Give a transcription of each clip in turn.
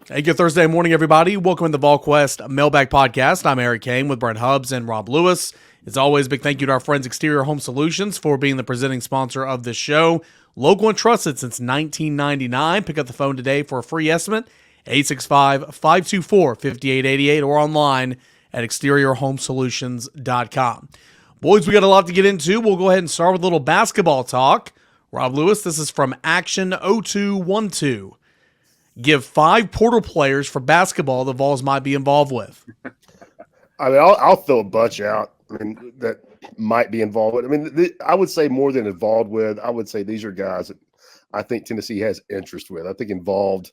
Hey, good Thursday morning, everybody. Welcome to the Volquest Mailbag Podcast. I'm Eric Cain with Brent Hubbs and Rob Lewis. As always, big thank you to our friends Exterior Home Solutions for being the presenting sponsor of this show. Local and trusted since 1999. Pick up the phone today for a free estimate, 865-524-5888, or online at exteriorhomesolutions.com. Boys, we got a lot to get into. We'll go ahead and start with a little basketball talk. Rob Lewis, this is from Action 0212. Give 5 portal players for basketball the Vols might be involved with. I mean, I'll throw a bunch out. I mean, that might be involved with. I mean, I would say more than involved with. I would say these are guys that I think Tennessee has interest with. I think involved.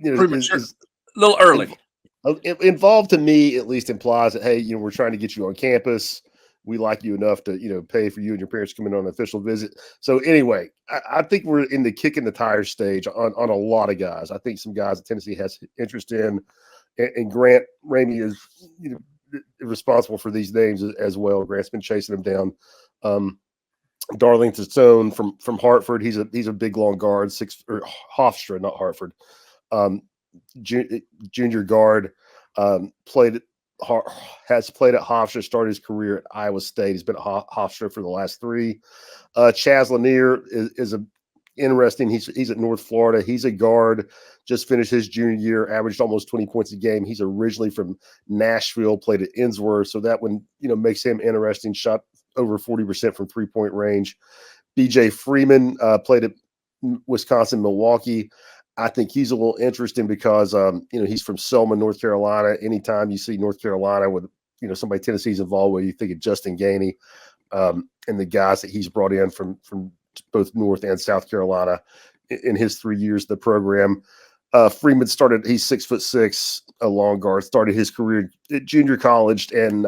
Premature. A little early. Involved to me at least implies that, hey, we're trying to get you on campus. We like you enough to, pay for you and your parents to come in on an official visit. So anyway, I think we're in the kicking the tires stage on a lot of guys. I think some guys that Tennessee has interest in, and Grant Ramey is responsible for these names as well. Grant's been chasing them down. Darlington Stone from Hartford. He's a big long guard, Hofstra, not Hartford. Junior guard, has played at Hofstra, started his career at Iowa State. He's been at Hofstra for the last 3. Chaz Lanier is interesting. He's at North Florida. He's a guard, just finished his junior year, averaged almost 20 points a game. He's originally from Nashville, played at Innsworth, so that one makes him interesting. Shot over 40% from 3-point range. BJ Freeman played at Wisconsin, Milwaukee. I think he's a little interesting because, he's from Selma, North Carolina. Anytime you see North Carolina with, somebody Tennessee's involved with, you think of Justin Gainey and the guys that he's brought in from both North and South Carolina in his 3 years of the program. Freeman started, he's 6'6", a long guard, started his career at junior college and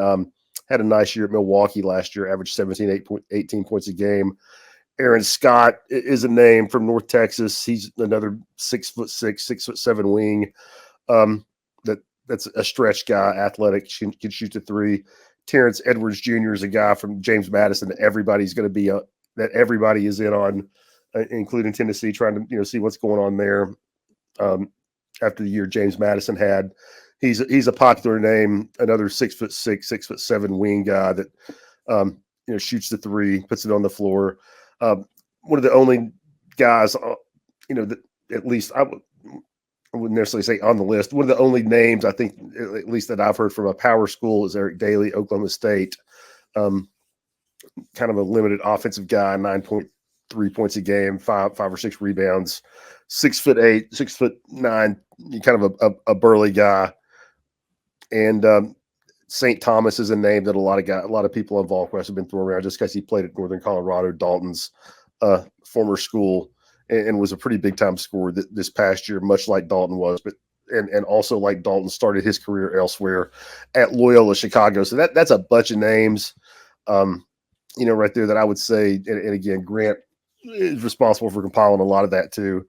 had a nice year at Milwaukee last year, averaged 18 points a game. Aaron Scott is a name from North Texas. He's another 6'6", 6'7" wing. That's a stretch guy, athletic, can shoot the 3. Terrence Edwards Jr. is a guy from James Madison that everybody's going to be that everybody is in on, including Tennessee, trying to see what's going on there. After the year James Madison had, he's a popular name. Another 6'6", 6'7" wing guy that shoots the 3, puts it on the floor. One of the only guys, that at least I wouldn't necessarily say on the list. One of the only names I think, at least that I've heard from a power school, is Eric Daly, Oklahoma State. Kind of a limited offensive guy, 9.3 points a game, 5 or 6 rebounds, 6'8", 6'9", kind of a burly guy. And St. Thomas is a name that a lot of people on Volquest have been throwing around just because he played at Northern Colorado, Dalton's former school, and was a pretty big time scorer this past year, much like Dalton was, but and also like Dalton started his career elsewhere at Loyola Chicago. So that's a bunch of names, right there that I would say. And again, Grant is responsible for compiling a lot of that too.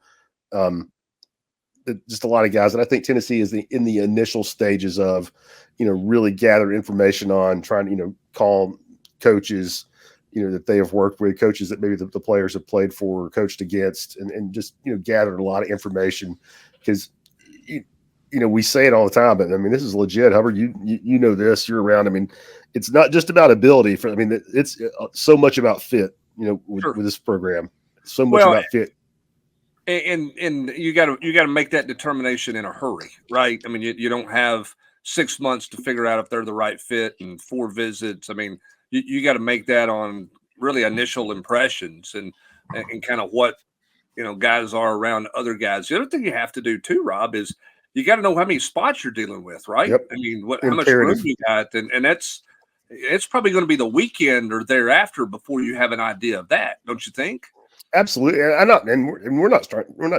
Just a lot of guys, and I think Tennessee is in the initial stages of, really gather information on, trying to, call coaches, that they have worked with, coaches that maybe the players have played for or coached against, and just, gathered a lot of information because, we say it all the time, but I mean, this is legit. Hubbard, you know this, you're around. I mean, it's not just about ability. It's so much about fit, with this program, so much about fit. And you got to make that determination in a hurry, right? I mean, you don't have 6 months to figure out if they're the right fit and 4 visits. I mean, you got to make that on really initial impressions and kind of what guys are around other guys. The other thing you have to do too, Rob, is you got to know how many spots you're dealing with, right? Yep. I mean, how much room you got, and it's probably going to be the weekend or thereafter before you have an idea of that, don't you think? Absolutely, we're not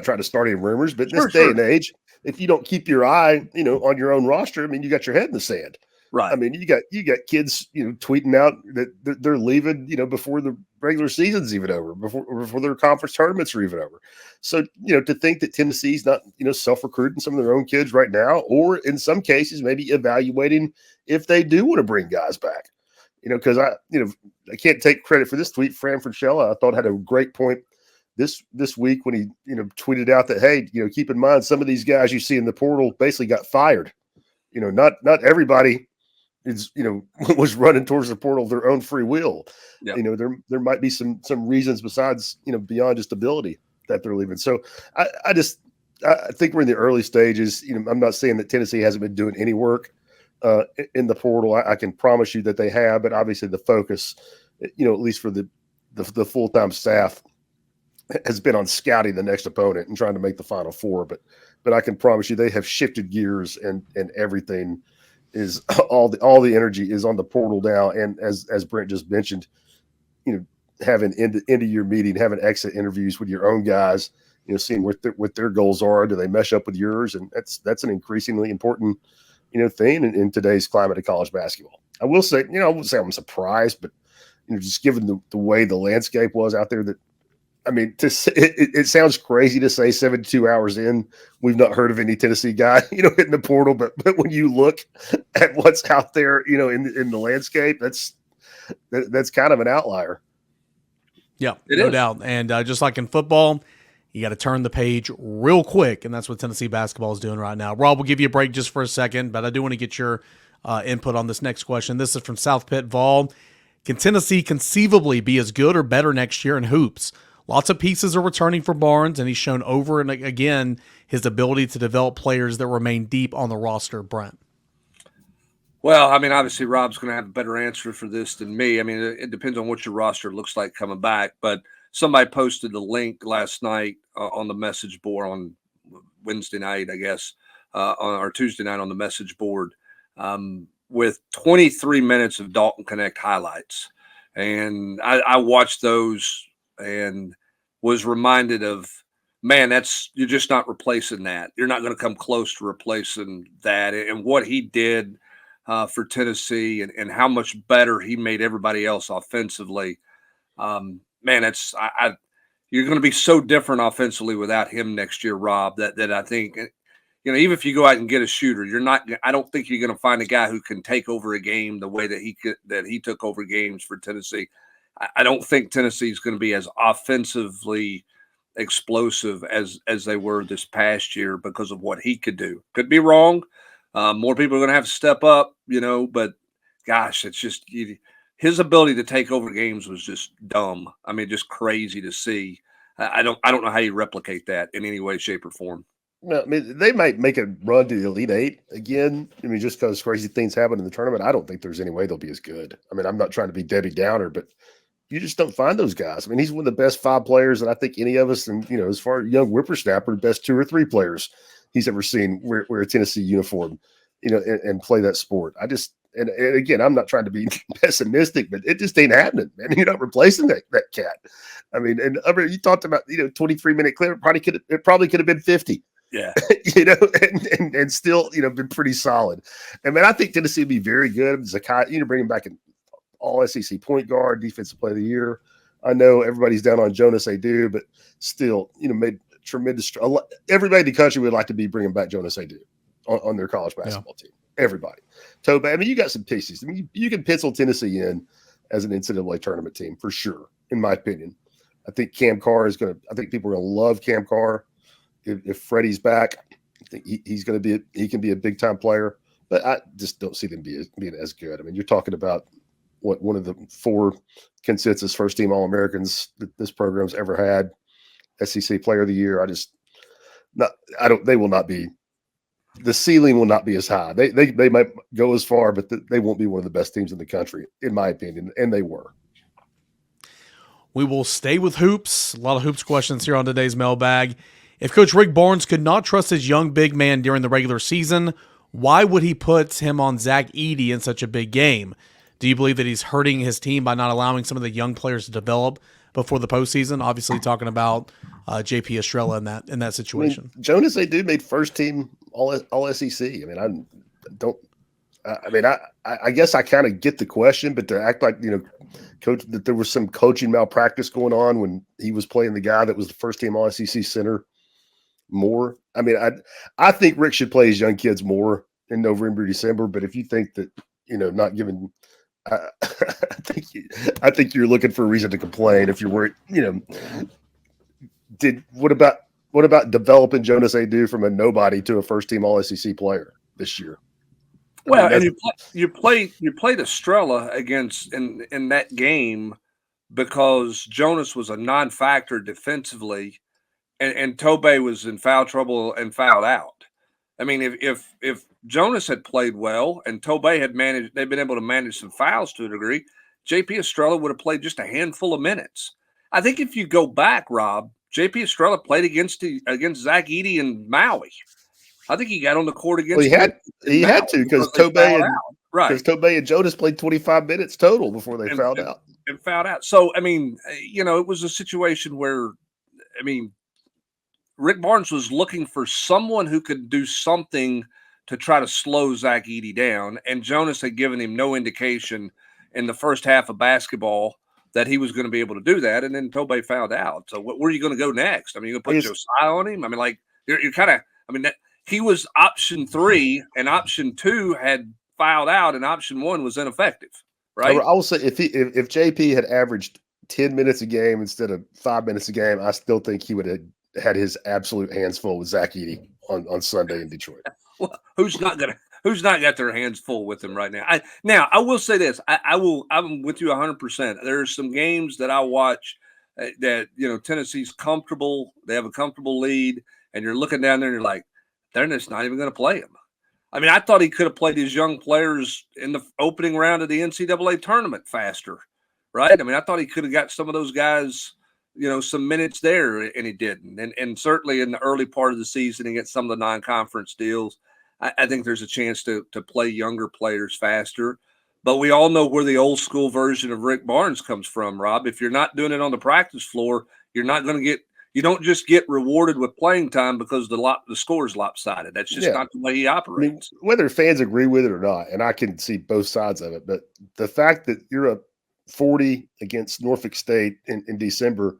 trying to start any rumors, but in this day and age, if you don't keep your eye, on your own roster, I mean, you got your head in the sand. Right. I mean, you got kids, tweeting out that they're leaving, before the regular season's even over, before their conference tournaments are even over. So, to think that Tennessee's not, self-recruiting some of their own kids right now, or in some cases, maybe evaluating if they do want to bring guys back. Because I can't take credit for this tweet. Fran Fraschilla, I thought, had a great point this week when he, tweeted out that, hey, keep in mind some of these guys you see in the portal basically got fired. Not everybody is, was running towards the portal of their own free will. Yep. There might be some reasons besides, beyond just ability that they're leaving. So I think we're in the early stages. I'm not saying that Tennessee hasn't been doing any work in the portal. I can promise you that they have, but obviously the focus, at least for the full-time staff, has been on scouting the next opponent and trying to make the Final Four. But I can promise you they have shifted gears, and everything is all the energy is on the portal now. And as Brent just mentioned, having end of year meeting, having exit interviews with your own guys, seeing what their goals are. Do they mesh up with yours? And that's an increasingly important thing in today's climate of college basketball. I will say, I wouldn't say I'm surprised, but just given the way the landscape was out there, that it sounds crazy to say 72 hours in, we've not heard of any Tennessee guy, hitting the portal. But when you look at what's out there, in the landscape, that's kind of an outlier. Yeah, no doubt. And just like in football, you got to turn the page real quick, and that's what Tennessee basketball is doing right now. Rob, we'll give you a break just for a second, but I do want to get your input on this next question. This is from SPittVol. Can Tennessee conceivably be as good or better next year in hoops? Lots of pieces are returning for Barnes, and he's shown over and again his ability to develop players that remain deep on the roster, Brent. Well, obviously Rob's going to have a better answer for this than me. It depends on what your roster looks like coming back, but somebody posted the link last night on the message board on Wednesday night, I guess, or Tuesday night on the message board with 23 minutes of Dalton Connect highlights. And I watched those and was reminded of, man, you're just not replacing that. You're not going to come close to replacing that. And what he did for Tennessee and how much better he made everybody else offensively. Man, you're going to be so different offensively without him next year, Rob, that I think, even if you go out and get a shooter, I don't think you're going to find a guy who can take over a game the way that he took over games for Tennessee. I don't think Tennessee is going to be as offensively explosive as they were this past year because of what he could do. Could be wrong. More people are going to have to step up, but gosh, it's just his ability to take over games was just dumb. Just crazy to see. I don't know how you replicate that in any way, shape, or form. No, they might make a run to the Elite Eight again. Just because crazy things happen in the tournament, I don't think there's any way they'll be as good. I'm not trying to be Debbie Downer, but you just don't find those guys. He's one of the best 5 players that I think any of us, and as far as young whippersnapper, best 2 or 3 players he's ever seen wear a Tennessee uniform, and play that sport. And again, I'm not trying to be pessimistic, but it just ain't happening, man. You're not replacing that cat. And you talked about 23-minute clip. It probably could have been 50. Yeah, and still been pretty solid. I think Tennessee would be very good. Zakai, bring him back in all SEC point guard, defensive player of the year. I know everybody's down on Jonas Adu, but still, made tremendous. Everybody in the country would like to be bringing back Jonas Adu on their college basketball team. Everybody. Toba, you got some pieces. You can pencil Tennessee in as an NCAA tournament team for sure, in my opinion. I think Cam Carr I think people are going to love Cam Carr. If Freddie's back, I think he can be a big time player, but I just don't see them being as good. You're talking about one of the 4 consensus first team All-Americans that this program's ever had, SEC player of the year. They will not be, the ceiling will not be as high. They might go as far, but they won't be one of the best teams in the country, in my opinion. And they were. We will stay with hoops. A lot of hoops questions here on today's mailbag. If Coach Rick Barnes could not trust his young big man during the regular season, why would he put him on Zach Edey in such a big game? Do you believe that he's hurting his team by not allowing some of the young players to develop before the postseason? Obviously, talking about JP Estrella in that situation. Jonas Adu made first team all SEC. I guess I kind of get the question, but to act like coach, that there was some coaching malpractice going on when he was playing the guy that was the first team all SEC center more. I think Rick should play his young kids more in November, December. But if you think that not giving. I think you're looking for a reason to complain if you're worried, what about developing Jonas Adu from a nobody to a first team All SEC player this year? Well, and you played Estrella against in that game because Jonas was a non-factor defensively, and Tobey was in foul trouble and fouled out. I mean, if Jonas had played well and Tobey had they'd been able to manage some fouls to a degree, JP Estrella would have played just a handful of minutes. I think if you go back, Rob, JP Estrella played against Zach Edey and Maui. I think he got on the court against. Well, he had to because Tobey and Jonas played 25 minutes total before they fouled out. And fouled out. So I mean, it was a situation where, I mean, Rick Barnes was looking for someone who could do something to try to slow Zach Edey down, and Jonas had given him no indication in the first half of basketball that he was going to be able to do that. And then Tobey fouled out. So where are you going to go next? I mean, you're going to put Josiah on him? I mean, like you're kind of. I mean, he was option 3, and option 2 had fouled out, and option 1 was ineffective. Right. I will say if JP had averaged 10 minutes a game instead of 5 minutes a game, I still think he would have had his absolute hands full with Zach Edey on Sunday in Detroit. Well, who's not got their hands full with him right now? I will say this. I'm with you 100%. There's some games that I watch that, Tennessee's comfortable. They have a comfortable lead, and you're looking down there and you're like, they're just not even going to play him. I mean, I thought he could have played his young players in the opening round of the NCAA tournament faster, right? I mean, I thought he could have got some of those guys, some minutes there, and he didn't. And certainly in the early part of the season against some of the non-conference deals, I think there's a chance to play younger players faster. But we all know where the old school version of Rick Barnes comes from, Rob. If you're not doing it on the practice floor, you're not going to get – you don't just get rewarded with playing time because the score is lopsided. That's just not the way he operates. I mean, whether fans agree with it or not, and I can see both sides of it, but the fact that you're a 40 against Norfolk State in December,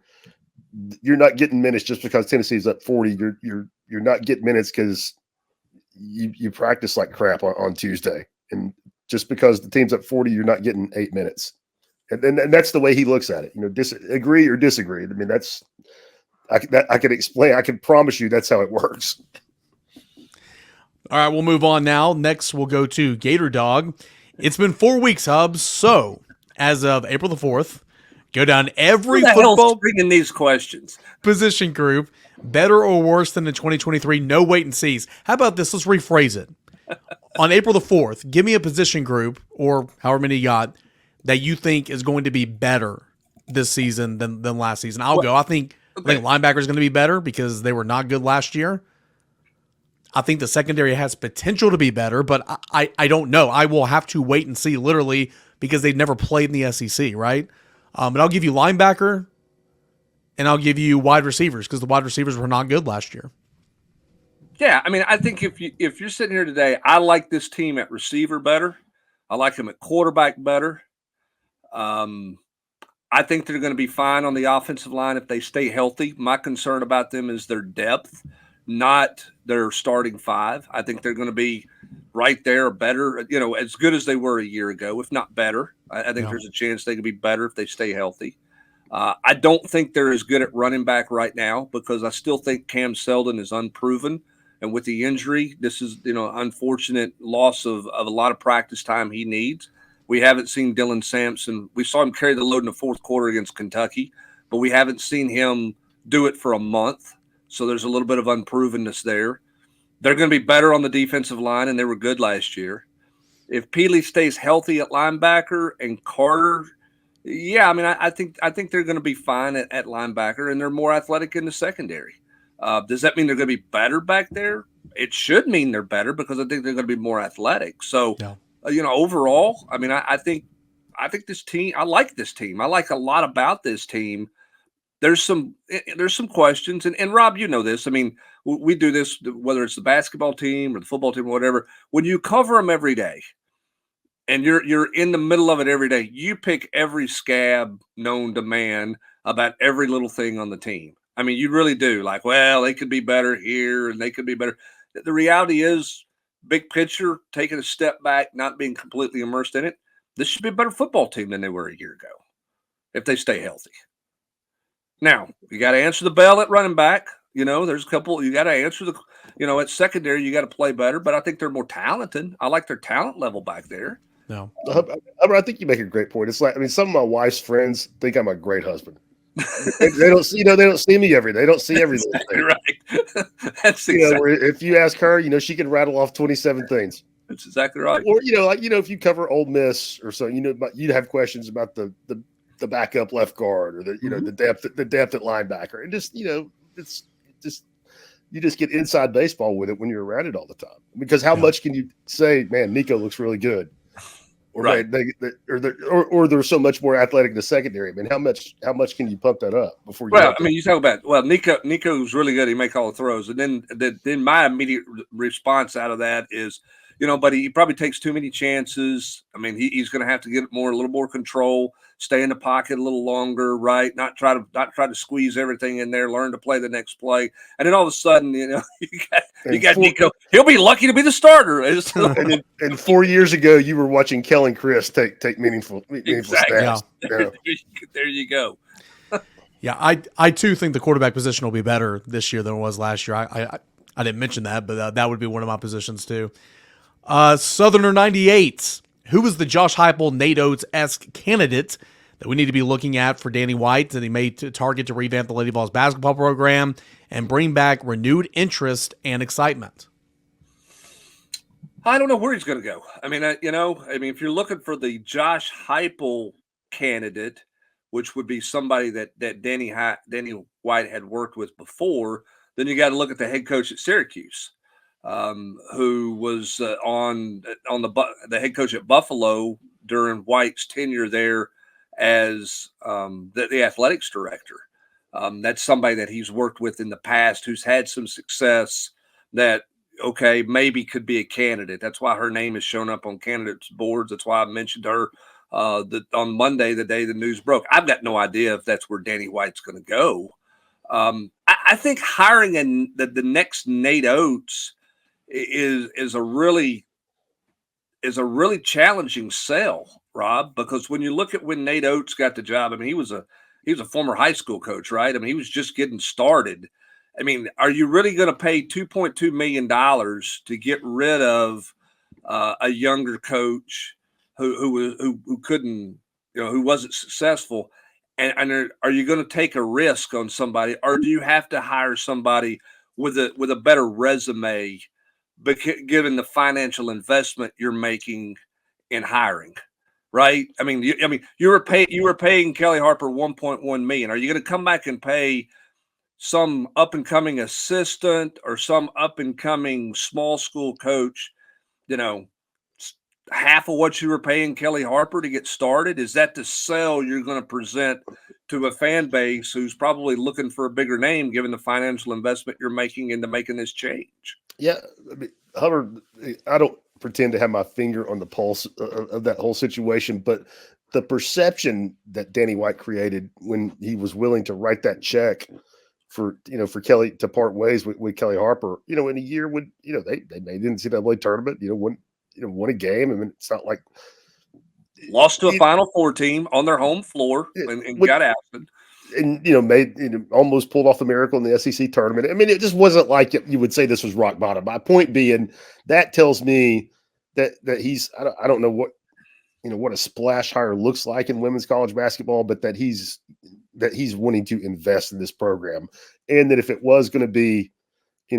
you're not getting minutes just because Tennessee's up 40. You're not getting minutes because you practice like crap on Tuesday, and just because the team's up 40, you're not getting 8 minutes, and that's the way he looks at it. Agree or disagree. I mean, that's. I can explain. I can promise you that's how it works. All right, we'll move on now. Next, we'll go to Gaterdawg. It's been 4 weeks, Hubs. So, as of April the 4th, go down every football bringing these questions position group, better or worse than the 2023 no wait and sees. How about this? Let's rephrase it. On April the 4th, give me a position group, or however many you got, that you think is going to be better this season than last season. I think linebacker is going to be better because they were not good last year. I think the secondary has potential to be better, but I don't know. I will have to wait and see, literally, because they've never played in the SEC, right? But I'll give you linebacker, and I'll give you wide receivers because the wide receivers were not good last year. Yeah, I mean, I think if you're sitting here today, I like this team at receiver better. I like them at quarterback better. I think they're going to be fine on the offensive line if they stay healthy. My concern about them is their depth, not their starting 5. I think they're going to be right there or better, as good as they were a year ago, if not better. I think there's a chance they can be better if they stay healthy. I don't think they're as good at running back right now because I still think Cam Seldon is unproven. And with the injury, this is, unfortunate loss of a lot of practice time he needs. We haven't seen Dylan Sampson. We saw him carry the load in the fourth quarter against Kentucky, but we haven't seen him do it for a month. So there's a little bit of unprovenness there. They're going to be better on the defensive line, and they were good last year. If Peely stays healthy at linebacker and Carter, I mean, I think they're going to be fine at linebacker, and they're more athletic in the secondary. Does that mean they're going to be better back there? It should mean they're better because I think they're going to be more athletic. So. Yeah. Overall, I mean, I think this team. I like this team. I like a lot about this team. There's some questions, and Rob, you know this. I mean, we do this whether it's the basketball team or the football team or whatever. When you cover them every day, and you're in the middle of it every day, you pick every scab known to man about every little thing on the team. I mean, you really do. Like, well, they could be better here, and they could be better. The reality is, big picture, taking a step back, not being completely immersed in it, this should be a better football team than they were a year ago if they stay healthy. Now, you got to answer the bell at running back. There's a couple. You got to answer at secondary, you got to play better. But I think they're more talented. I like their talent level back there. No, I think you make a great point. It's like, some of my wife's friends think I'm a great husband. they don't see, they don't see me every day. They don't see every little thing. Right. That's exactly. If you ask her, she can rattle off 27 things. That's exactly right. Or if you cover Ole Miss or so, you'd have questions about the backup left guard or the depth at linebacker, and just it's just you just get inside baseball with it when you're around it all the time. Because how much can you say, man, Nico looks really good, or right. or they're so much more athletic in the secondary. I mean, how much can you pump that up before you? Well, you talk about Nico's really good. He make all the throws, and then my immediate response out of that is, but he probably takes too many chances. I mean, he's going to have to get a little more control, stay in the pocket a little longer, right? Not try to squeeze everything in there. Learn to play the next play, and then all of a sudden, you got Nico. He'll be lucky to be the starter. And 4 years ago, you were watching Kellen Chris take meaningful snaps. Yeah. There you go. Yeah, I too think the quarterback position will be better this year than it was last year. I didn't mention that, but that would be one of my positions too. Southerner 98. Who was the Josh Heupel, Nate Oats-esque candidate that we need to be looking at for Danny White that he made to target to revamp the Lady Vols basketball program and bring back renewed interest and excitement? I don't know where he's going to go. I mean, if you're looking for the Josh Heupel candidate, which would be somebody that Danny White had worked with before, then you got to look at the head coach at Syracuse. Who was on the head coach at Buffalo during White's tenure there as the athletics director. That's somebody that he's worked with in the past who's had some success that, maybe could be a candidate. That's why her name has shown up on candidates boards. That's why I mentioned her on Monday, the day the news broke. I've got no idea if that's where Danny White's going to go. I think hiring the next Nate Oats is a really challenging sell, Rob, because when you look at when Nate Oats got the job, I mean, he was a former high school coach, right? I mean, he was just getting started. I mean, are you really going to pay $2.2 million to get rid of a younger coach who couldn't, who wasn't successful? And are you going to take a risk on somebody, or do you have to hire somebody with a better resume, but given the financial investment you're making in hiring, right? I mean, you were paying Kelly Harper $1.1 million. Are you going to come back and pay some up and coming assistant or some up and coming small school coach, half of what you were paying Kelly Harper to get started? Is that the sell you're going to present to a fan base who's probably looking for a bigger name, given the financial investment you're making into making this change? Yeah, I mean, Hubbard, I don't pretend to have my finger on the pulse of that whole situation, but the perception that Danny White created when he was willing to write that check for Kelly to part ways with Kelly Harper, in a year when they made the NCAA tournament, won a game. I mean, it's not like lost to a Final Four team on their home floor and got ousted. And almost pulled off the miracle in the SEC tournament. I mean, it just wasn't like you would say this was rock bottom. My point being, that tells me that he's I don't know what a splash hire looks like in women's college basketball, but that he's wanting to invest in this program, and that if it was going to be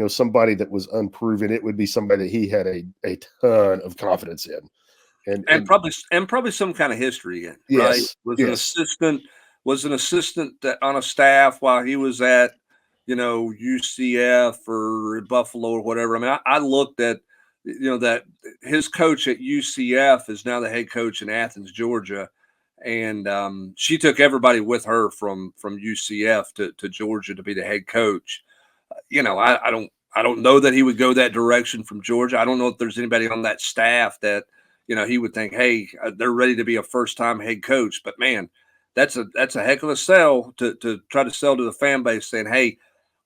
somebody that was unproven, it would be somebody that he had a ton of confidence in, and probably some kind of history in. Yes, right? Was an assistant on a staff while he was at, UCF or Buffalo or whatever. I mean, I looked at, that his coach at UCF is now the head coach in Athens, Georgia. And she took everybody with her from UCF to Georgia to be the head coach. I don't know that he would go that direction from Georgia. I don't know if there's anybody on that staff that, he would think, hey, they're ready to be a first-time head coach. But man, that's a heck of a sell to try to sell to the fan base, saying, hey,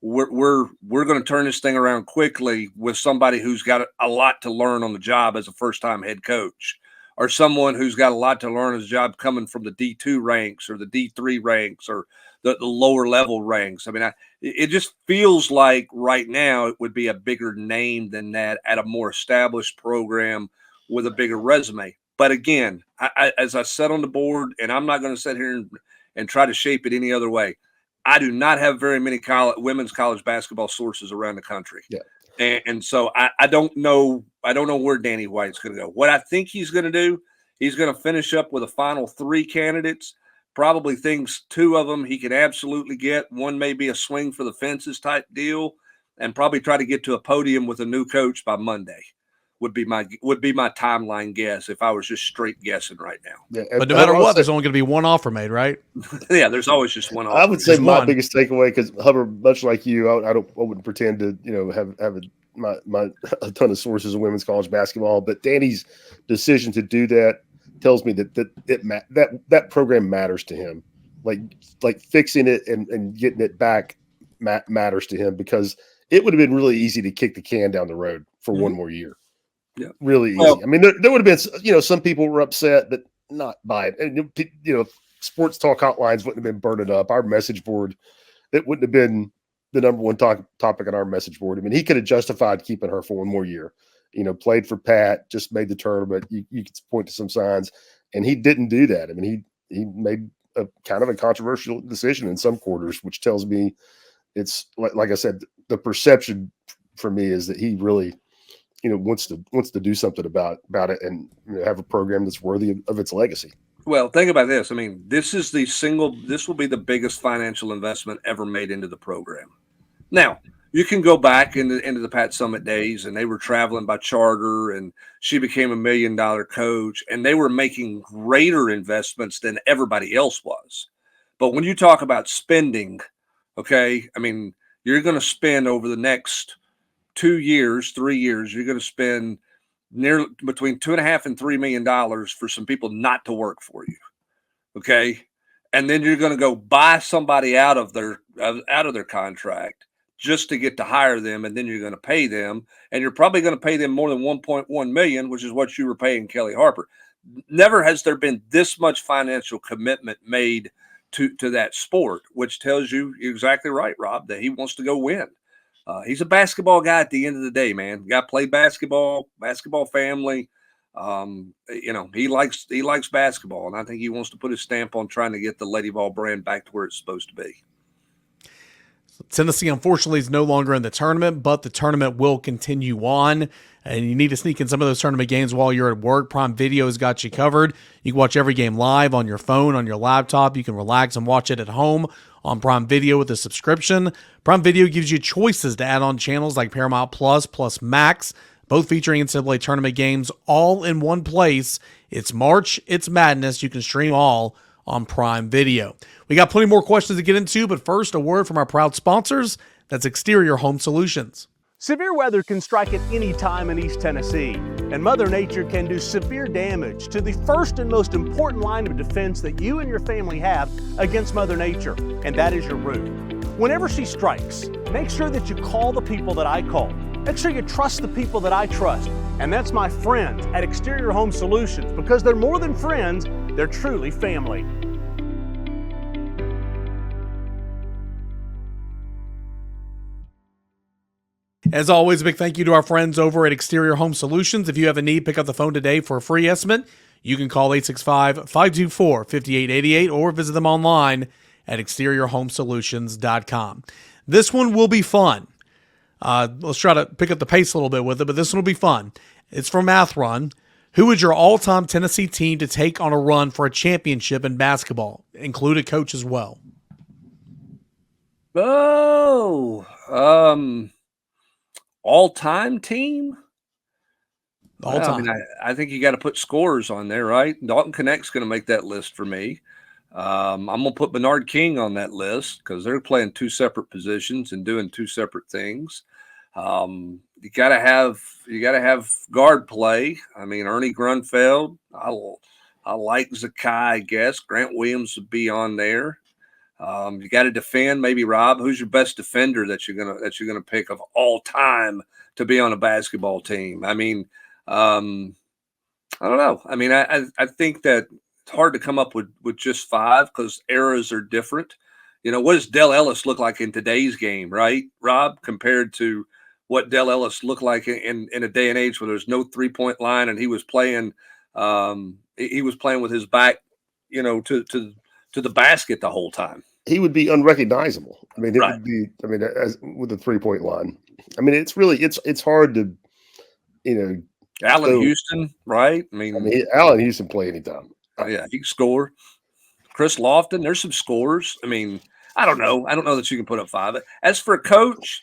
we're going to turn this thing around quickly with somebody who's got a lot to learn on the job as a first-time head coach, or someone who's got a lot to learn as a job coming from the D2 ranks or the D3 ranks or the lower level ranks. I mean, it just feels like right now it would be a bigger name than that at a more established program with a bigger resume. But again, as I said on the board, and I'm not going to sit here and try to shape it any other way, I do not have very many women's college basketball sources around the country. Yeah. And so I don't know where Danny White's going to go. What I think he's going to do, he's going to finish up with a final 3 candidates, probably thinks 2 of them he can absolutely get. One may be a swing for the fences type deal, and probably try to get to a podium with a new coach by Monday. Would be my timeline guess if I was just straight guessing right now. Yeah, but no matter what, there's only going to be one offer made, right? Yeah, there's always just one offer. I would say just my one. biggest takeaway, because Hubbard, much like you, I wouldn't pretend to have a ton of sources of women's college basketball, but Danny's decision to do that tells me that program matters to him. Like fixing it and getting it back matters to him, because it would have been really easy to kick the can down the road for one more year. Yeah, really easy. Well, I mean, there would have been, some people were upset, but not by it. And, sports talk hotlines wouldn't have been burning up. Our message board, it wouldn't have been the number one topic on our message board. I mean, he could have justified keeping her for one more year. Played for Pat, just made the tournament. You could point to some signs, and he didn't do that. I mean, he made a kind of a controversial decision in some quarters, which tells me it's like I said, the perception for me is that he really wants to do something about it and have a program that's worthy of its legacy. Well, think about this. I mean, this will be the biggest financial investment ever made into the program. Now, you can go back into the Pat Summit days, and they were traveling by charter, and she became $1 million coach, and they were making greater investments than everybody else was. But when you talk about spending, okay, I mean, you're going to spend over the next 2 years, 3 years, you're going to spend nearly between $2.5 and $3 million for some people not to work for you. Okay. And then you're going to go buy somebody out of their contract just to get to hire them. And then you're going to pay them, and you're probably going to pay them more than 1.1 million, which is what you were paying Kelly Harper. Never has there been this much financial commitment made to that sport, which tells you you're exactly right, Rob, that he wants to go win. He's a basketball guy at the end of the day, man. Guy played basketball family. He likes basketball, and I think he wants to put his stamp on trying to get the Lady Vol brand back to where it's supposed to be. Tennessee, unfortunately, is no longer in the tournament, but the tournament will continue on, and you need to sneak in some of those tournament games while you're at work. Prime Video has got you covered. You can watch every game live on your phone, on your laptop. You can relax and watch it at home on Prime Video with a subscription. Prime Video gives you choices to add on channels like Paramount Plus, Plus Max, both featuring NCAA tournament games all in one place. It's March, it's madness. You can stream all on Prime Video. We got plenty more questions to get into, but first, a word from our proud sponsors. That's Exterior Home Solutions. Severe weather can strike at any time in East Tennessee, and Mother Nature can do severe damage to the first and most important line of defense that you and your family have against Mother Nature, and that is your roof. Whenever she strikes, make sure that you call the people that I call. Make sure you trust the people that I trust, and that's my friends at Exterior Home Solutions, because they're more than friends, they're truly family. As always, a big thank you to our friends over at Exterior Home Solutions. If you have a need, pick up the phone today for a free estimate. You can call 865-524-5888 or visit them online at exteriorhomesolutions.com. This one will be fun. Let's try to pick up the pace a little bit with it, but this one will be fun. It's from Athrun. Who is your all-time Tennessee team to take on a run for a championship in basketball? Include a coach as well. All-time team? All-time. I mean, I think you got to put scores on there, right? Dalton Connect's going to make that list for me. I'm going to put Bernard King on that list because they're playing 2 separate positions and doing 2 separate things. You got to have guard play. I mean, Ernie Grunfeld. I like Zakai, I guess. Grant Williams would be on there. You got to defend. Maybe Rob, who's your best defender that you're gonna pick of all time to be on a basketball team? I mean, I don't know. I mean, I think that it's hard to come up with just 5 because eras are different. What does Dell Ellis look like in today's game, right, Rob, compared to what Dell Ellis looked like in a day and age where there's no 3-point line and he was playing with his back, to the basket the whole time. He would be unrecognizable. I mean, it Right. would be. I mean, as with the 3-point line. I mean, it's hard to, Allen Houston, right? I mean, Allen Houston play anytime. Yeah, he can score. Chris Lofton, there's some scorers. I mean, I don't know that you can put up 5. As for a coach,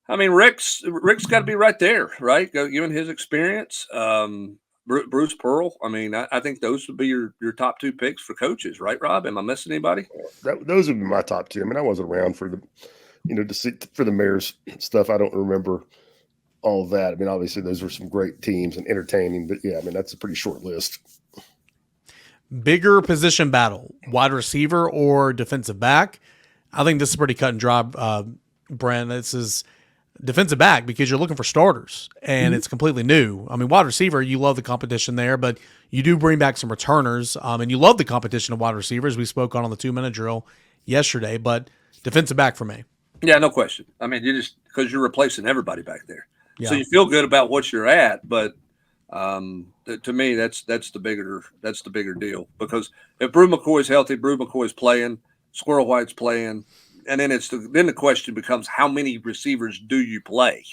I mean, Rick's got to be right there, right? Given his experience, Bruce Pearl. I mean, I think those would be your top 2 picks for coaches, right, Rob? Am I missing anybody? Those would be my top 2. I mean, I wasn't around for for the Mayor's stuff. I don't remember all of that. I mean, obviously those were some great teams and entertaining, but yeah, I mean, that's a pretty short list. Bigger position battle, wide receiver or defensive back? I think this is pretty cut and dry, Brent. This is defensive back because you're looking for starters, and it's completely new. I mean, wide receiver, you love the competition there, but you do bring back some returners, and you love the competition of wide receivers. We spoke on the 2-minute drill yesterday, but defensive back for me. Yeah, no question. I mean, because you're replacing everybody back there. Yeah. So you feel good about what you're at, but to me, that's the bigger deal, because if Brew McCoy's healthy, Brew McCoy's playing, Squirrel White's playing, and then then the question becomes, how many receivers do you play?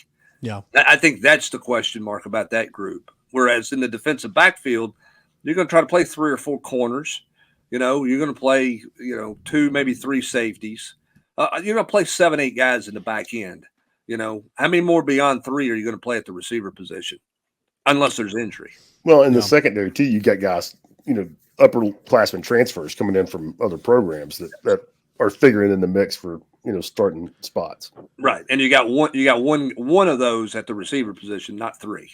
Yeah, I think that's the question mark about that group. Whereas in the defensive backfield, you're going to try to play 3 or 4 corners. You're going to play 2, maybe 3 safeties. You're going to play 7, 8 guys in the back end. How many more beyond 3 are you going to play at the receiver position? Unless there's injury. Well, in the secondary too, you got guys, upperclassmen transfers coming in from other programs that are figuring in the mix for starting spots. Right, and you got one of those at the receiver position, not 3.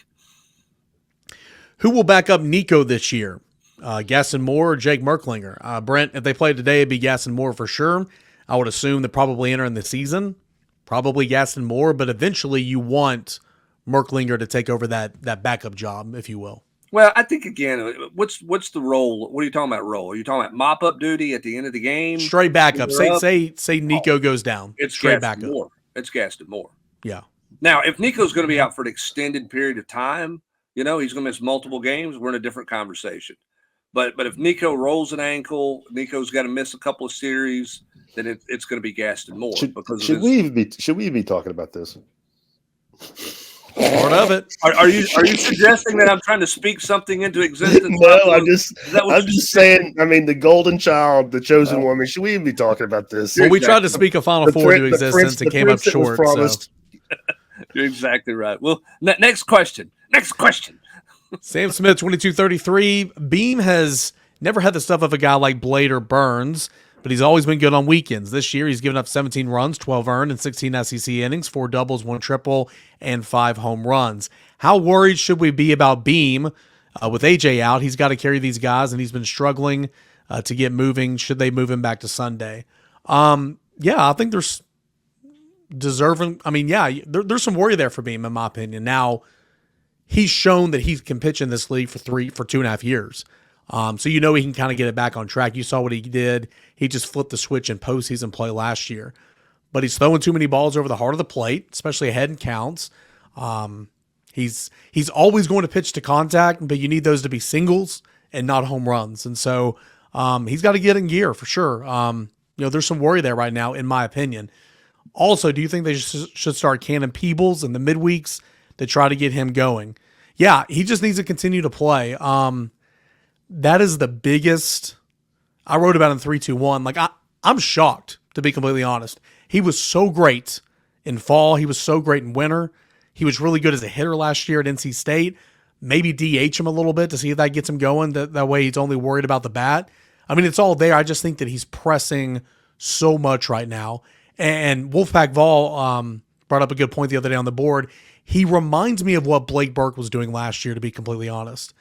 Who will back up Nico this year? Gaston Moore or Jake Merklinger? Brent, if they played today, it'd be Gaston Moore for sure. I would assume they're probably entering the season, probably Gaston Moore, but eventually you want Merklinger to take over that backup job, if you will. Well, I think, again, what's the role? What are you talking about role? Are you talking about mop-up duty at the end of the game? Straight backup. Say Nico goes down. It's straight Gaston backup. Moore. It's Gaston Moore. Yeah. Now, if Nico's going to be out for an extended period of time, he's going to miss multiple games, we're in a different conversation. But if Nico rolls an ankle, Nico's got to miss a couple of series, then it's going to be Gaston Moore. Should we even be talking about this? Part of it. Are you suggesting that I'm trying to speak something into existence? No, I'm just saying. I mean, the golden child, the chosen woman. Should we even be talking about this? Well, we tried to speak a Final Four into existence and came up short. So. You're exactly right. Well, next question. Sam Smith, 2233. Beam has never had the stuff of a guy like Blade or Burns, but he's always been good on weekends. This year, he's given up 17 runs, 12 earned, and 16 SEC innings, 4 doubles, 1 triple, and 5 home runs. How worried should we be about Beam with AJ out? He's got to carry these guys, and he's been struggling to get moving. Should they move him back to Sunday? Yeah, I think there's deserving. I mean, yeah, there's some worry there for Beam, in my opinion. Now, he's shown that he can pitch in this league for 2.5 years. So he can kind of get it back on track. You saw what he did. He just flipped the switch in postseason play last year. But he's throwing too many balls over the heart of the plate, especially ahead in counts. He's always going to pitch to contact, but you need those to be singles and not home runs. And so he's got to get in gear for sure. There's some worry there right now, in my opinion. Also, do you think they should start canning Peebles in the midweeks to try to get him going? Yeah, he just needs to continue to play. That is the biggest. I wrote about in 3-2-1. Like I'm shocked, to be completely honest. He was so great in fall. He was so great in winter. He was really good as a hitter last year at NC State. Maybe DH him a little bit to see if that gets him going. That way he's only worried about the bat. I mean, it's all there. I just think that he's pressing so much right now. And Wolfpack Vol brought up a good point the other day on the board. He reminds me of what Blake Burke was doing last year, to be completely honest.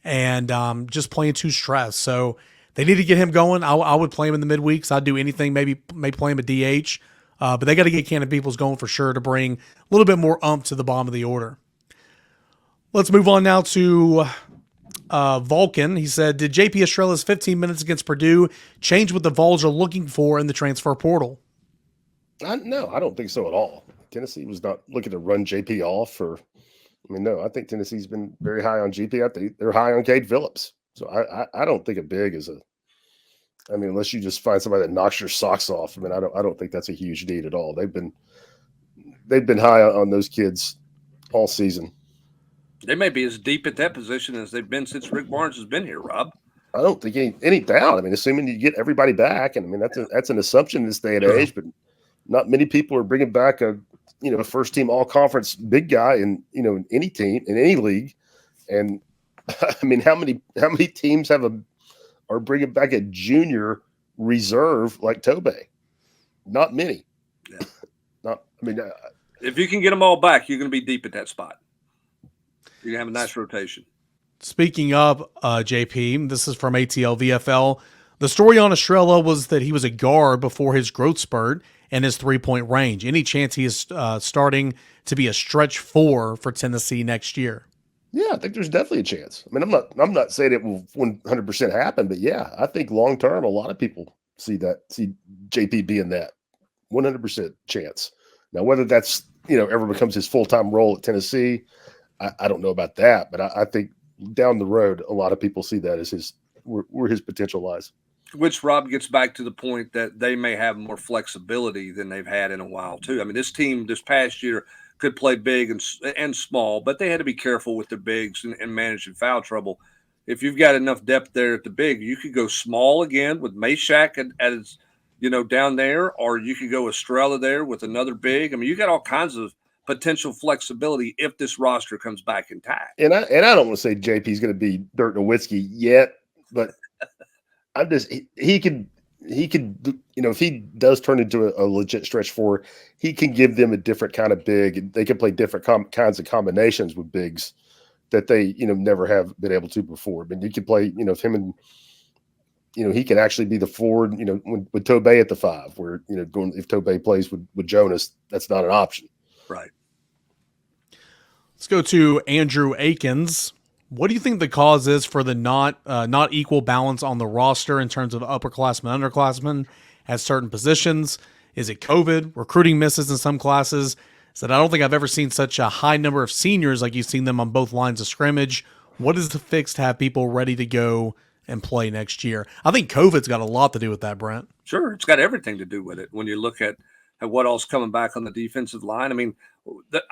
And just playing too stressed. So they need to get him going. I would play him in the midweeks. I'd do anything, maybe play him at DH. But they got to get Cannon Peoples going for sure to bring a little bit more to the bottom of the order. Let's move on now to Volken, he said, did JP Estrella's 15 minutes against Purdue change what the Vols are looking for in the transfer portal? No, I don't think so at all. Tennessee was not looking to run JP off no, I think Tennessee's been very high on JP. I think they're high on Cade Phillips. So I don't think a big is unless you just find somebody that knocks your socks off. I don't think that's a huge need at all. They've been high on those kids all season. They may be as deep at that position as they've been since Rick Barnes has been here, Rob. I don't think any doubt. Assuming you get everybody back, and that's an assumption in this day and age, but not many people are bringing back a first team all conference big guy in any team in any league. And how many teams are bringing back a junior reserve like Tobey? Not many. Yeah. If you can get them all back, you're going to be deep at that spot. You're going to have a nice rotation. Speaking of JP, this is from ATLVFL. The story on Estrella was that he was a guard before his growth spurt and his 3-point range. Any chance he is starting to be a stretch 4 for Tennessee next year? Yeah, I think there's definitely a chance. I'm not saying it will 100% happen, but yeah, I think long term, a lot of people see JP being that 100% chance. Now, whether that's ever becomes his full-time role at Tennessee, I don't know about that, but I think down the road, a lot of people see that as where his potential lies. Which, Rob, gets back to the point that they may have more flexibility than they've had in a while, too. This team this past year could play big and small, but they had to be careful with their bigs and managing foul trouble. If you've got enough depth there at the big, you could go small again with Meshack as down there, or you could go Estrella there with another big. You got all kinds of potential flexibility if this roster comes back intact. And I don't want to say JP's going to be Dirk Nowitzki yet, but he could if he does turn into a legit stretch 4, he can give them a different kind of big, and they can play different kinds of combinations with bigs that they never have been able to before. You can play him and he can actually be the forward with Tobey at the 5, where if Tobey plays with Jonas, that's not an option. Right. Let's go to Andrew Akens. What do you think the cause is for the not equal balance on the roster in terms of upperclassmen, underclassmen at certain positions? Is it COVID, recruiting misses in some classes? I don't think I've ever seen such a high number of seniors like you've seen them on both lines of scrimmage. What is the fix to have people ready to go and play next year? I think COVID's got a lot to do with that, Brent. Sure, it's got everything to do with it. When you look at what else coming back on the defensive line,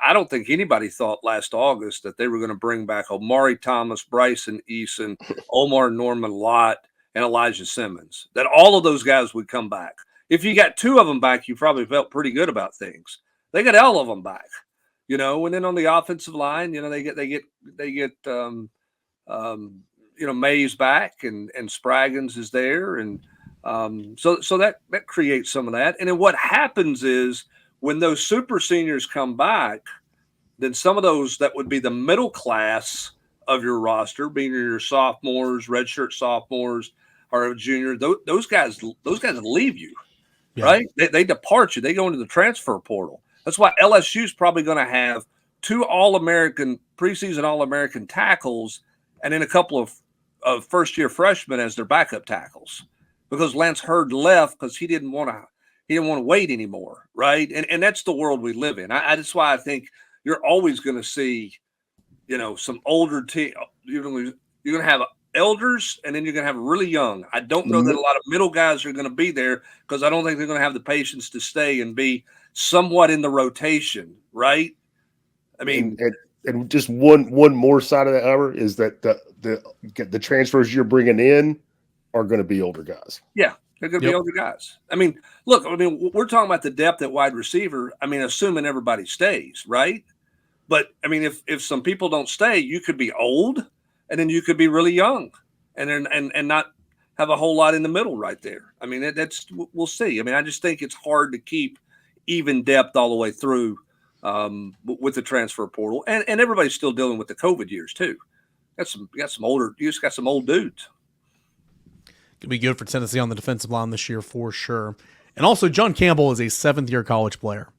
I don't think anybody thought last August that they were going to bring back Omari Thomas, Bryson Eason, Omar Norman Lott, and Elijah Simmons, that all of those guys would come back. If you got 2 of them back, you probably felt pretty good about things. They got all of them back, and then on the offensive line, they get Mays back and Spraggins is there. And so that creates some of that. And then what happens is when those super seniors come back, then some of those that would be the middle class of your roster, being your sophomores, redshirt sophomores, or a junior, those guys leave you, right? They depart you. They go into the transfer portal. That's why LSU is probably going to have 2 All-American, preseason All-American tackles, and then a couple of first-year freshmen as their backup tackles, because Lance Hurd left because he didn't want to wait anymore, right? And that's the world we live in. That's why I think you're always going to see, some older team. You're going to have elders, and then you're going to have really young. I don't know that a lot of middle guys are going to be there because I don't think they're going to have the patience to stay and be somewhat in the rotation, right? And just one more side of that, hour is that the transfers you're bringing in are going to be older guys. Yeah, they're going to be older guys. Look, we're talking about the depth at wide receiver. Assuming everybody stays, right? But if some people don't stay, you could be old, and then you could be really young, and not have a whole lot in the middle right there. That's we'll see. I just think it's hard to keep even depth all the way through with the transfer portal, and everybody's still dealing with the COVID years too. You just got some old dudes. Could be good for Tennessee on the defensive line this year for sure. And also, John Campbell is a 7th-year college player.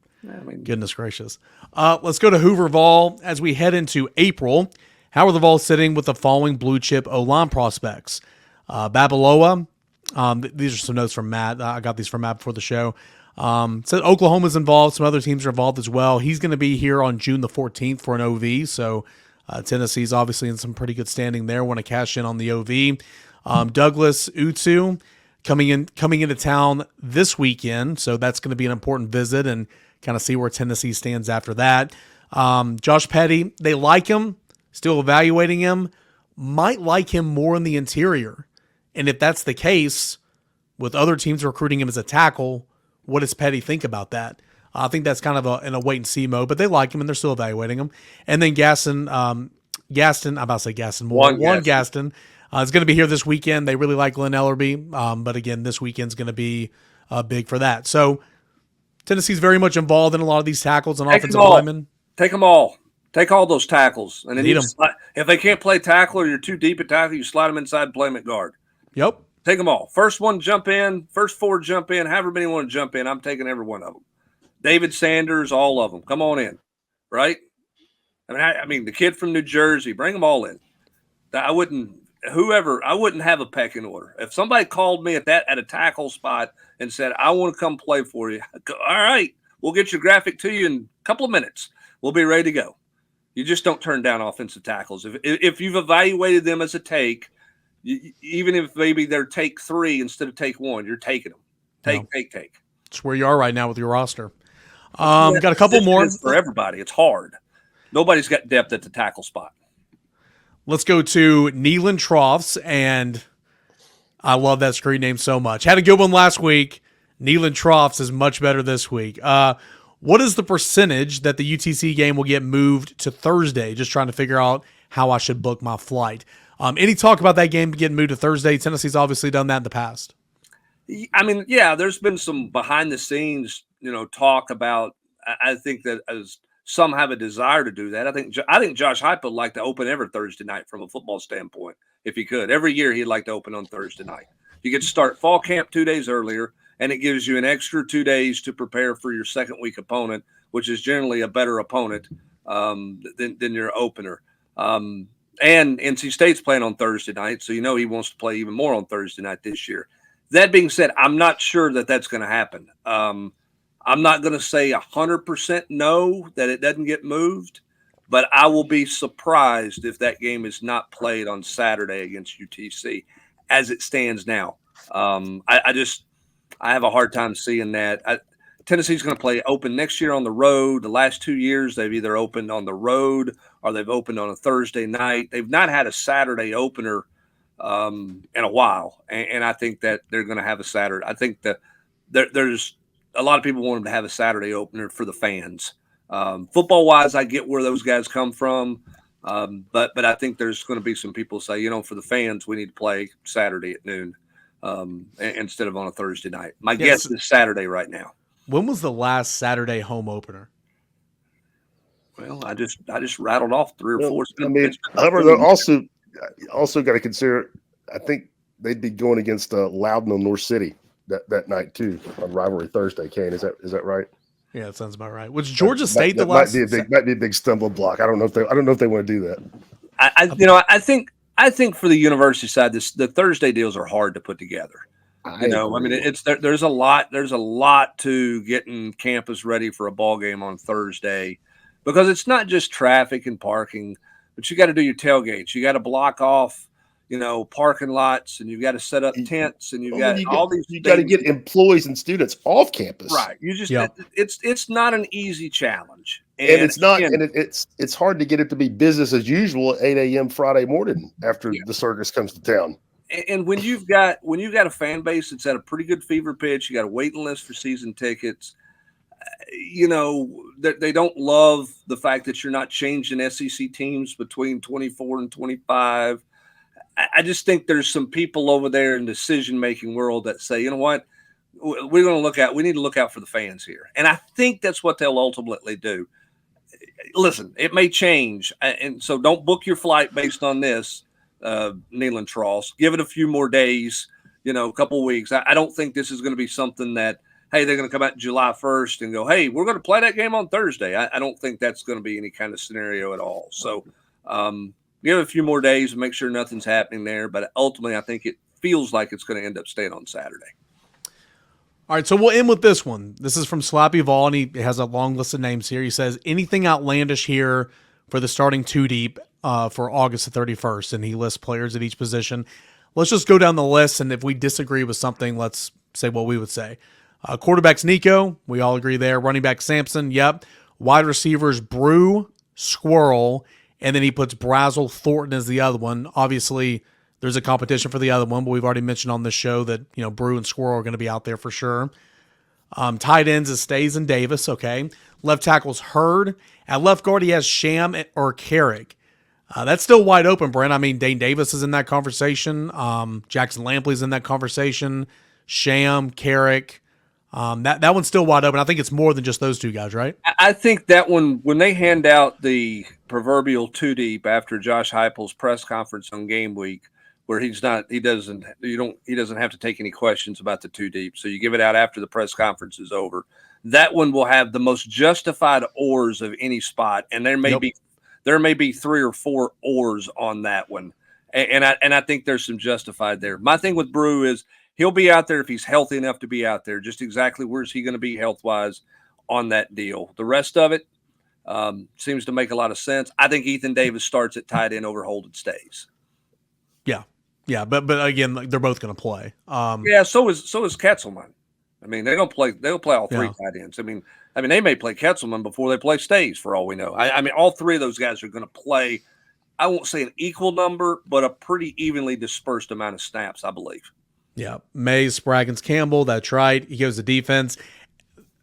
Goodness gracious. Let's go to SlappyVol as we head into April. how are the Vols sitting with the following blue chip O-line prospects? Babalola. These are some notes from Matt. I got these from Matt before the show. Said Oklahoma's involved. Some other teams are involved as well. He's going to be here on June the 14th for an OV. So Tennessee's obviously in some pretty good standing there. Want to cash in on the OV. Douglas Utsu coming into town this weekend. So that's going to be an important visit and kind of see where Tennessee stands after that. Josh Petty, they like him, still evaluating him, might like him more in the interior. And if that's the case, with other teams recruiting him as a tackle, what does Petty think about that? I think that's kind of in a wait-and-see mode, but they like him, and they're still evaluating him. And then Gaston, I'm about to say Gaston more. One Gaston is going to be here this weekend. They really like Glenn Ellerby, but again, this weekend's going to be big for that. So Tennessee's very much involved in a lot of these tackles and offensive linemen. Take them all. Take all those tackles. And then if they can't play tackle or you're too deep at tackle, you slide them inside and play them at guard. Yep. Take them all. First one, jump in. First four, jump in. However many want to jump in, I'm taking every one of them. David Sanders, all of them. Come on in, right? I mean, the kid from New Jersey, bring them all in. I wouldn't have a pecking order. If somebody called me at a tackle spot and said, I want to come play for you, I'd go, all right, we'll get your graphic to you in a couple of minutes. We'll be ready to go. You just don't turn down offensive tackles. If you've evaluated them as a take, even if maybe they're take 3 instead of take 1, you're taking them. Take. It's where you are right now with your roster. Got a couple more. For everybody, it's hard. Nobody's got depth at the tackle spot. Let's go to NeylandTroughs, and I love that screen name so much. Had a good one last week. NeylandTroughs is much better this week. What is the percentage that the UTC game will get moved to Thursday? Just trying to figure out how I should book my flight. Any talk about that game getting moved to Thursday? Tennessee's obviously done that in the past. I mean, yeah, there's been some behind the scenes, talk about. I think that as some have a desire to do that. I think Josh Heupel would like to open every Thursday night from a football standpoint, if he could. Every year he'd like to open on Thursday night. You get to start fall camp 2 days earlier, and it gives you an extra 2 days to prepare for your second week opponent, which is generally a better opponent than your opener. And NC State's playing on Thursday night, so he wants to play even more on Thursday night this year. That being said, I'm not sure that that's going to happen. I'm not going to say 100% no that it doesn't get moved, but I will be surprised if that game is not played on Saturday against UTC as it stands now. I have a hard time seeing that. Tennessee's going to play open next year on the road. The last 2 years, they've either opened on the road or they've opened on a Thursday night. They've not had a Saturday opener in a while, and I think that they're going to have a Saturday. I think that there's a lot of people want them to have a Saturday opener for the fans. Football-wise, I get where those guys come from, but I think there's going to be some people say, for the fans, we need to play Saturday at noon instead of on a Thursday night. My guess is Saturday right now. When was the last Saturday home opener? Well, I just rattled off 3 or 4. I mean, however, also got to consider. I think they'd be going against Loudon and North City that night too on rivalry Thursday. Cain, is that right? Yeah, that sounds about right. Was Georgia State that last? Might be a big stumble block. I don't know if they want to do that. I think for the university side, the Thursday deals are hard to put together. There's a lot to getting campus ready for a ball game on Thursday, because it's not just traffic and parking, but you got to do your tailgates. You got to block off, parking lots, and you've got to set up tents, and you got to get employees and students off campus. Right. It's not an easy challenge. And it's not, and it's hard to get it to be business as usual at 8 a.m. Friday morning after the circus comes to town. And when you've got a fan base that's at a pretty good fever pitch, you got a waiting list for season tickets. They don't love the fact that you're not changing SEC teams between 24 and 25. I just think there's some people over there in the decision-making world that say, you know what, we need to look out for the fans here. And I think that's what they'll ultimately do. Listen, it may change. And so don't book your flight based on this, NeylandTroughs. Give it a few more days, a couple of weeks. I don't think this is going to be something that, hey, they're going to come out July 1st and go, hey, we're going to play that game on Thursday. I don't think that's going to be any kind of scenario at all. So, Give it a few more days and make sure nothing's happening there. But ultimately, I think it feels like it's going to end up staying on Saturday. All right, so we'll end with this one. This is from SlappyVol, and he has a long list of names here. He says, anything outlandish here for the starting two deep for August the 31st, and he lists players at each position. Let's just go down the list, and if we disagree with something, let's say what we would say. Quarterback's Nico. We all agree there. Running back Sampson. Yep. Wide receivers Brew, Squirrel, and then he puts Brazel, Thornton as the other one. Obviously, there's a competition for the other one, but we've already mentioned on this show that, you know, Brew and Squirrel are going to be out there for sure. Tight ends is Stays and Davis, okay. Left tackle's Hurd. At left guard, he has Sham or Carrick. That's still wide open, Brent. I mean, Dane Davis is in that conversation. Jackson Lampley's in that conversation. Sham, Carrick. That one's still wide open. I think it's more than just those two guys, right? I think that one, when they hand out the proverbial two deep after Josh Heupel's press conference on game week, where he doesn't have to take any questions about the two deep. So you give it out after the press conference is over. That one will have the most justified oars of any spot, and there may be 3 or 4 oars on that one, and I think there's some justified there. My thing with Brew is he'll be out there if he's healthy enough to be out there. Just exactly where is he going to be health wise on that deal? The rest of it seems to make a lot of sense. I think Ethan Davis starts at tight end over Holden Stays. Yeah, but again, like, they're both going to play. Yeah, so is Ketzelman. I mean, they'll play all three tight ends. I mean, they may play Ketzelman before they play Stays for all we know. I mean, all three of those guys are going to play. I won't say an equal number, but a pretty evenly dispersed amount of snaps, I believe. Yeah, Mays, Spraggins, Campbell. That's right. He goes to defense.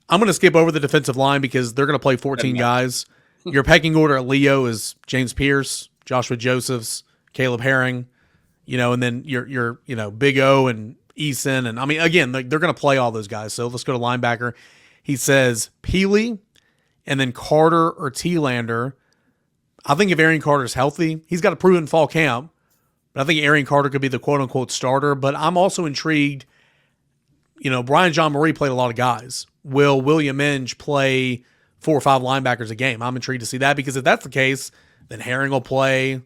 I'm going to skip over the defensive line because they're going to play 14 guys. Your pecking order at Leo is James Pierce, Joshua Josephs, Caleb Herring. You know, and then your Big O and Eason, and I mean, again, they're going to play all those guys. So let's go to linebacker. He says Peely, and then Carter or T-Lander. I think if Arian Carter's healthy, he's got a proven fall camp, but I think Arian Carter could be the quote unquote starter. But I'm also intrigued. You know, Brian John Marie played a lot of guys. Will William Inge play 4 or 5 linebackers a game? I'm intrigued to see that, because if that's the case, then Herring will play.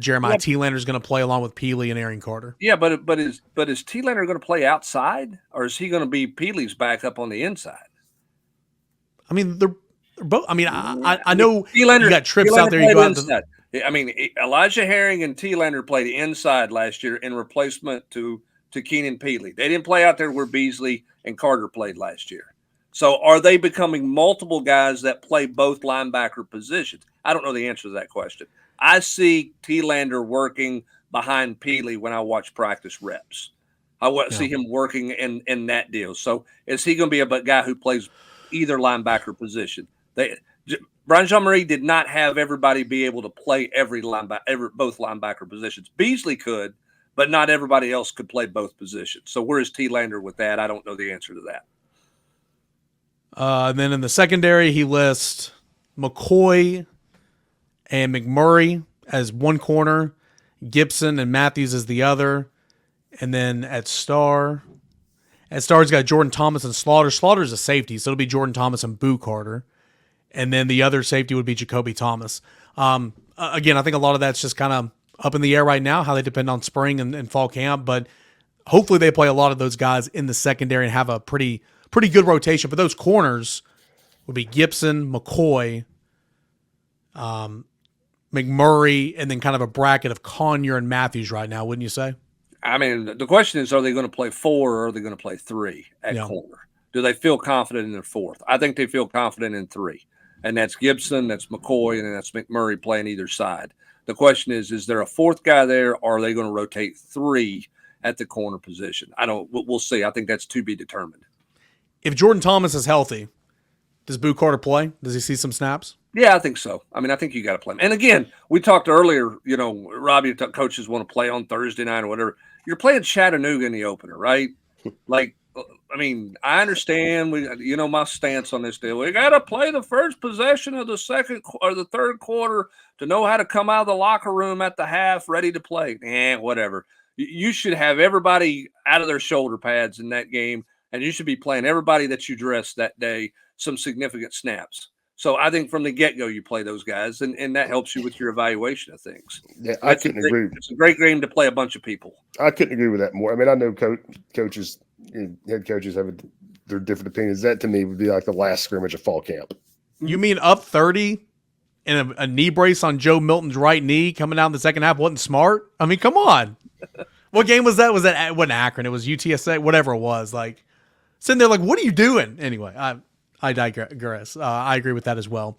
Jeremiah T-Lander is going to play along with Peely and Arian Carter. Yeah, but is T-Lander going to play outside, or is he going to be Peely's backup on the inside? I mean, they're both. I mean, I know T-Lander, you got trips out there. You go inside. I mean, Elijah Herring and T-Lander played inside last year in replacement to Keenan Peely. They didn't play out there where Beasley and Carter played last year. So are they becoming multiple guys that play both linebacker positions? I don't know the answer to that question. I see T-Lander working behind Peely when I watch practice reps. I see him working in that deal. So is he going to be a guy who plays either linebacker position? Brian Jean-Marie did not have everybody be able to play both linebacker positions. Beasley could, but not everybody else could play both positions. So where is T-Lander with that? I don't know the answer to that. And then in the secondary, he lists McCoy and McMurray as one corner, Gibson and Matthews as the other. And then at Star, he's got Jordan Thomas and Slaughter. Slaughter's a safety, so it'll be Jordan Thomas and Boo Carter. And then the other safety would be Jacoby Thomas. Again, I think a lot of that's just kind of up in the air right now, how they depend on spring and fall camp. But hopefully they play a lot of those guys in the secondary and have a pretty good rotation. But those corners would be Gibson, McCoy, McMurray, and then kind of a bracket of Conyer and Matthews right now, wouldn't you say? I mean, the question is, are they going to play 4 or are they going to play 3 at corner? Do they feel confident in their 4th? I think they feel confident in 3. And that's Gibson, that's McCoy, and that's McMurray playing either side. The question is there a 4th guy there, or are they going to rotate 3 at the corner position? We'll see. I think that's to be determined. If Jordan Thomas is healthy, does Boo Carter play? Does he see some snaps? Yeah, I think so. I mean, I think you got to play him. And again, we talked earlier, Robbie, coaches want to play on Thursday night or whatever. You're playing Chattanooga in the opener, right? Like, I mean, I understand. My stance on this deal. We got to play the first possession of the second or the third quarter to know how to come out of the locker room at the half, ready to play. Whatever. You should have everybody out of their shoulder pads in that game, and you should be playing everybody that you dress that day some significant snaps. So I think from the get-go, you play those guys, and that helps you with your evaluation of things. Yeah, I couldn't agree. It's a great game to play a bunch of people. I couldn't agree with that more. I mean, I know coaches, head coaches have their different opinions. That to me would be like the last scrimmage of fall camp. You mean up 30 and a knee brace on Joe Milton's right knee coming out in the second half wasn't smart? I mean, come on. What game was that? It wasn't Akron. It was UTSA, whatever it was. Like, sitting there like, what are you doing? Anyway, I digress. I agree with that as well.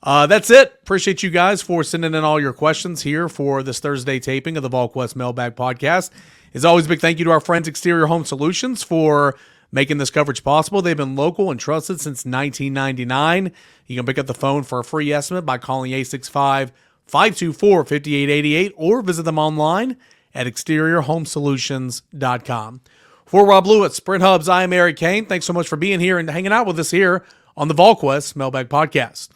That's it. Appreciate you guys for sending in all your questions here for this Thursday taping of the Volquest Mailbag Podcast. As always, a big thank you to our friends Exterior Home Solutions for making this coverage possible. They've been local and trusted since 1999. You can pick up the phone for a free estimate by calling 865-524-5888 or visit them online at exteriorhomesolutions.com. For Rob Lewis, Sprint Hubs, I am Eric Cain. Thanks so much for being here and hanging out with us here on the Volquest Mailbag Podcast.